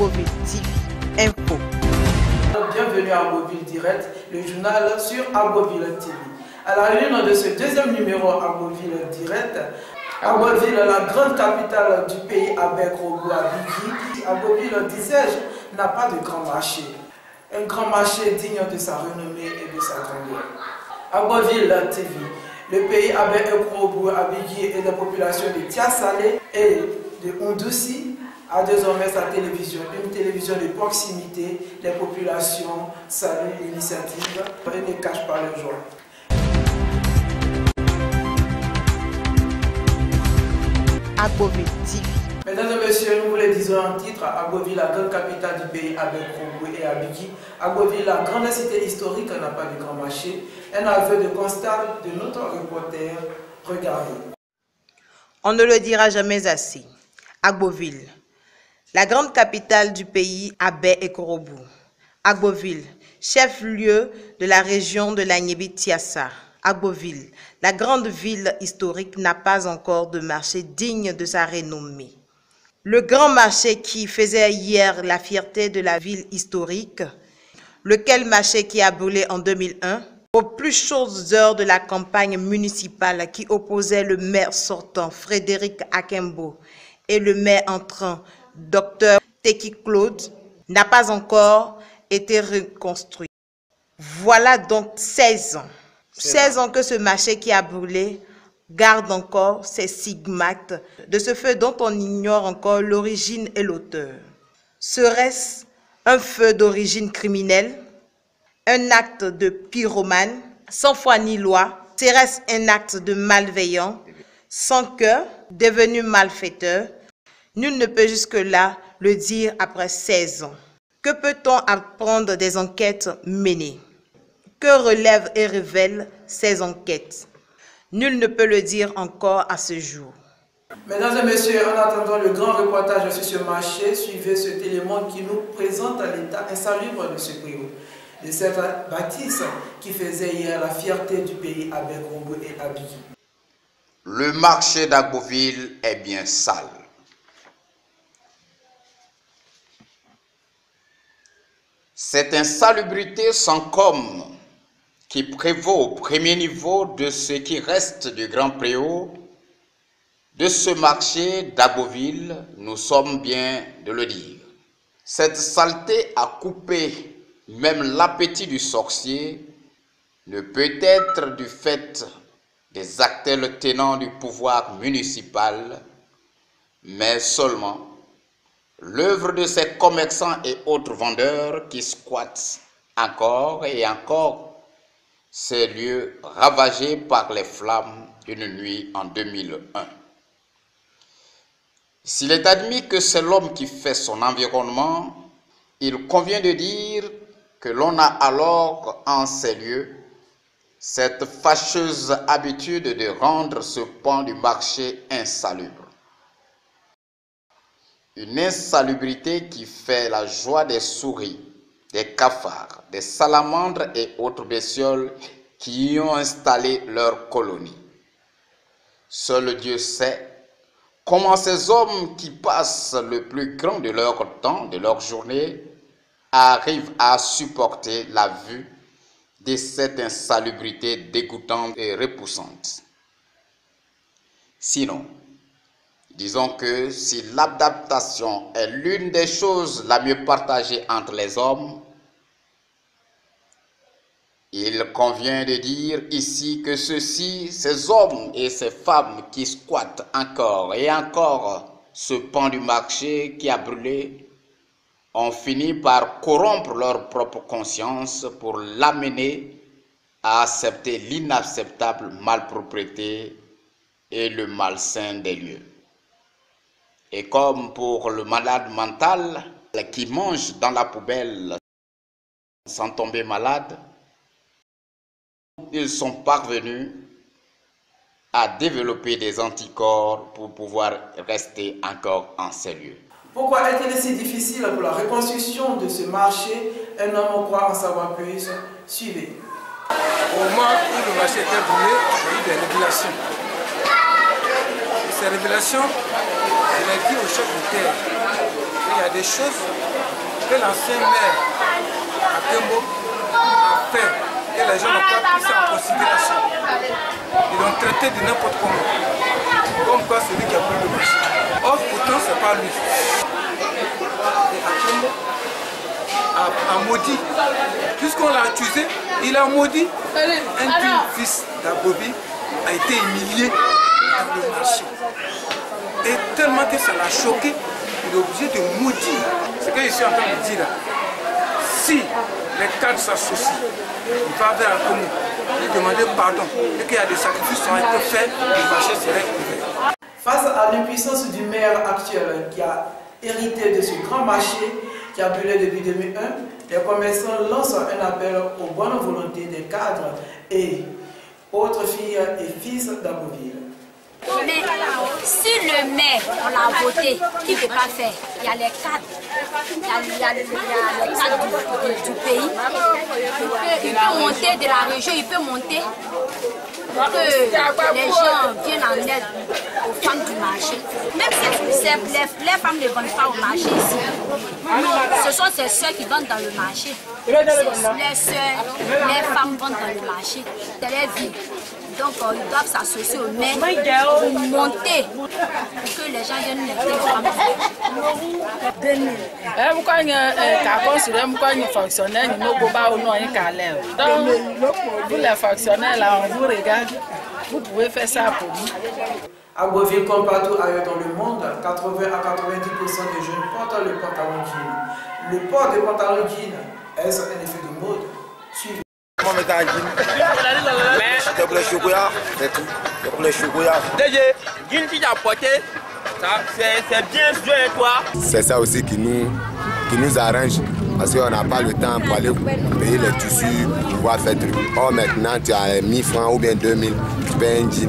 Agboville TV Info. Bienvenue à Agboville Direct, le journal sur Agboville TV. À la une de ce deuxième numéro Agboville Direct, Agboville, la grande capitale du pays, avec Abidji. Agboville, disais-je, n'a pas de grand marché. Un grand marché digne de sa renommée et de sa grandeur. Agboville TV, le pays avec Abidji et la population de Tiasalé et de Ondussi a désormais sa télévision, une télévision de proximité. Les populations saluent l'initiative et ne cachent pas leur joie. Agboville TV. Mesdames et messieurs, nous vous le disons en titre, Agboville, la grande capitale du pays avec Robo et Abidji. Agboville, la grande cité historique, n'a pas de grand marché. Un aveu de constat de notre reporter. Regardez. On ne le dira jamais assez. Agboville, la grande capitale du pays, Abé et Korobu. Agboville, chef-lieu de la région de la Niébi-Tiassa. Agboville, la grande ville historique, n'a pas encore de marché digne de sa renommée. Le grand marché qui faisait hier la fierté de la ville historique, lequel marché qui a brûlé en 2001, aux plus chaudes heures de la campagne municipale qui opposait le maire sortant Frédéric Akembo et le maire entrant Dr Teki Claude, n'a pas encore été reconstruit. Voilà donc 16 ans. 16 ans que ce marché qui a brûlé garde encore ses stigmates de ce feu dont on ignore encore l'origine et l'auteur. Serait-ce un feu d'origine criminelle, un acte de pyromane, sans foi ni loi? Serait-ce un acte de malveillant, sans cœur, devenu malfaiteur? Nul ne peut jusque-là le dire après 16 ans. Que peut-on apprendre des enquêtes menées? Que relèvent et révèlent ces enquêtes? Nul ne peut le dire encore à ce jour. Mesdames et messieurs, en attendant le grand reportage sur ce marché, suivez cet élément qui nous présente l'état insalubre de ce pays, de cette bâtisse qui faisait hier la fierté du pays avec Robo et Abidji. Le marché d'Agboville est bien sale. Cette insalubrité sans comme qui prévaut au premier niveau de ce qui reste du Grand Préau, de ce marché d'Agboville, nous sommes bien de le dire. Cette saleté a coupé même l'appétit du sorcier, ne peut être du fait des acteurs tenants du pouvoir municipal, mais seulement l'œuvre de ces commerçants et autres vendeurs qui squattent encore et encore ces lieux ravagés par les flammes d'une nuit en 2001. S'il est admis que c'est l'homme qui fait son environnement, il convient de dire que l'on a alors en ces lieux cette fâcheuse habitude de rendre ce pan du marché insalubre. Une insalubrité qui fait la joie des souris, des cafards, des salamandres et autres bestioles qui y ont installé leur colonie. Seul Dieu sait comment ces hommes qui passent le plus grand de leur temps, de leur journée, arrivent à supporter la vue de cette insalubrité dégoûtante et repoussante. Sinon, disons que si l'adaptation est l'une des choses la mieux partagée entre les hommes, il convient de dire ici que ceux-ci, ces hommes et ces femmes qui squattent encore et encore ce pan du marché qui a brûlé, ont fini par corrompre leur propre conscience pour l'amener à accepter l'inacceptable malpropreté et le malsain des lieux. Et comme pour le malade mental qui mange dans la poubelle sans tomber malade, ils sont parvenus à développer des anticorps pour pouvoir rester encore en ces lieux. Pourquoi est-il si difficile pour la reconstruction de ce marché? Un homme croit en savoir plus. Suivez. Au moment où le marché était brûlé, il y a eu des révélations. Et ces révélations, je l'ai dit au chef de terre. qu'il y a des choses que l'ancien maire Akembo a fait et les gens n'ont pas pris ça en considération. Ils l'ont traité de n'importe comment. Comme quoi c'est lui qui a pris le marché. Or pourtant c'est pas lui. Et Akembo a maudit. Puisqu'on l'a accusé, il a maudit. Un fils d'Agboville a été humilié dans le marché. Et tellement que ça l'a choqué, il est obligé de maudire. Ce que je suis en train de dire là, si les cadres s'associent, il va vers un commun, lui demander pardon et qu'il y a des sacrifices qui ont été faits, le marché serait ouvert. Face à l'impuissance du maire actuel qui a hérité de ce grand marché qui a brûlé depuis 2001, les commerçants lancent un appel aux bonnes volontés des cadres et autres filles et fils d'Agboville. Mais si le maire, on l'a voté, qui ne peut pas faire, il y a les cadres, il y a les cadres du pays, il peut monter de la région, il peut monter pour que les gens viennent en aide aux femmes du marché. Même si les femmes ne vendent pas au marché ici, ce sont ces soeurs qui vendent dans le marché. Les soeurs, les femmes vendent dans le marché, dans les villes. Donc ils doivent s'associer au maire pour monter, pour que les gens viennent les femmes. Pourquoi les fonctionnaires ne sont pas au nom de Donc, vous les fonctionnaires, là, on vous regarde, vous pouvez faire ça pour nous. Agboville, comme partout ailleurs dans le monde, 80 à 90% des jeunes portent le pantalon jean. Le port des pantalons jean, est-ce un effet de mode? Suivez. Comment mettre un jean? C'est pour les chocolats, c'est tout. C'est pour les chocolats. DG, jean qui t'a porté, c'est bien joué toi. C'est ça aussi qui nous arrange. Parce qu'on n'a pas le temps pour aller payer les tissus, pour pouvoir faire truc. Or maintenant, tu as 1000 francs ou bien 2000, tu payes un jean,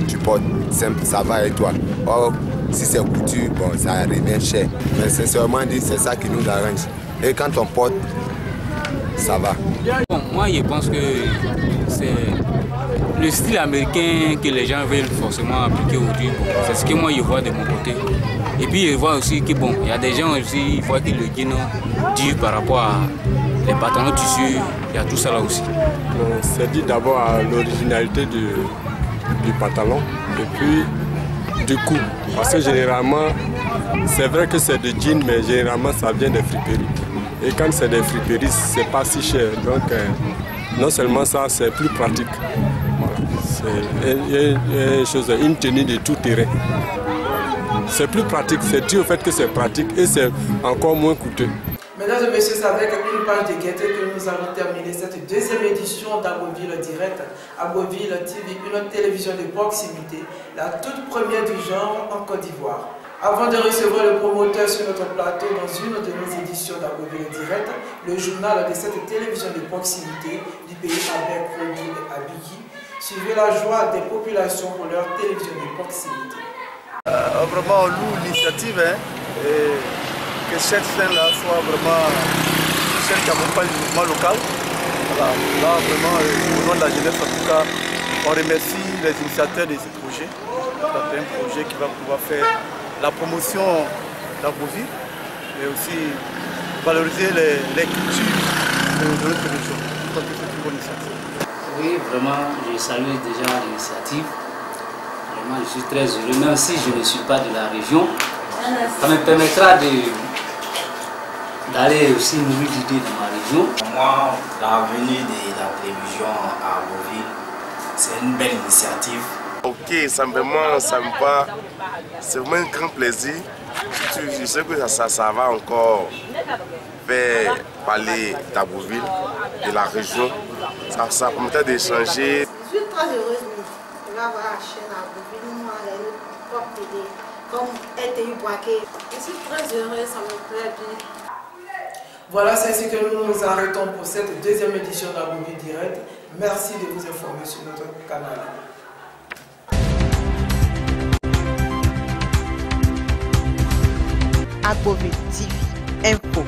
tu portes, simple, ça va avec toi. Or, si c'est couture, bon, ça revient cher. Mais sincèrement dit, c'est ça qui nous arrange. Et quand on porte, ça va. Bon, moi, je pense que c'est le style américain que les gens veulent forcément appliquer aujourd'hui. Bon, c'est ce que moi, je vois de mon côté. Et puis, je vois aussi que bon, il y a des gens aussi, il faut que le jean dur par rapport à les pantalons tissus, il y a tout ça là aussi. C'est dit d'abord à l'originalité du pantalon et puis du coût. Parce que généralement, c'est vrai que c'est du jean, mais généralement ça vient des friperies. Et quand c'est des friperies, c'est pas si cher. Donc non seulement ça, c'est plus pratique. Voilà. C'est une tenue de tout terrain. C'est plus pratique, c'est dû au fait que c'est pratique et c'est encore moins coûteux. Mesdames et messieurs, c'est avec une page de gaieté que nous allons terminer cette deuxième édition d'Agboville Direct. Agboville TV, une télévision de proximité, la toute première du genre en Côte d'Ivoire. Avant de recevoir le promoteur sur notre plateau dans une de nos éditions d'Agboville Direct, le journal de cette télévision de proximité du pays Abel, Krogi et Abiki, suivez la joie des populations pour leur télévision de proximité. Vraiment, on loue l'initiative et que cette scène-là soit vraiment une scène qui accompagne le mouvement local. Voilà, là, vraiment, au nom de la jeunesse, en tout cas, on remercie les initiateurs de ce projet. C'est un projet qui va pouvoir faire la promotion d'Agboville, mais aussi valoriser les cultures de notre région. Je crois que c'est une bonne initiative. Oui, vraiment, je salue déjà l'initiative. Vraiment, je suis très heureux, même si je ne suis pas de la région. Ça me permettra d'aller aussi nourrir l'idée de ma région. Pour moi, la venue de la télévision à Agboville, c'est une belle initiative. Ok, ça me va, c'est vraiment un grand plaisir. Je sais que ça va encore faire parler d'Agboville, de la région. Ça permet d'échanger. Je suis très heureuse de voir la chaîne Agboville, moi, les propres télé, comme RTI Boaké. Je suis très heureuse, ça me plaît bien. Voilà, c'est ainsi que nous nous arrêtons pour cette deuxième édition d'Agboville Direct. Merci de vous informer sur notre canal. Agboville TV, info.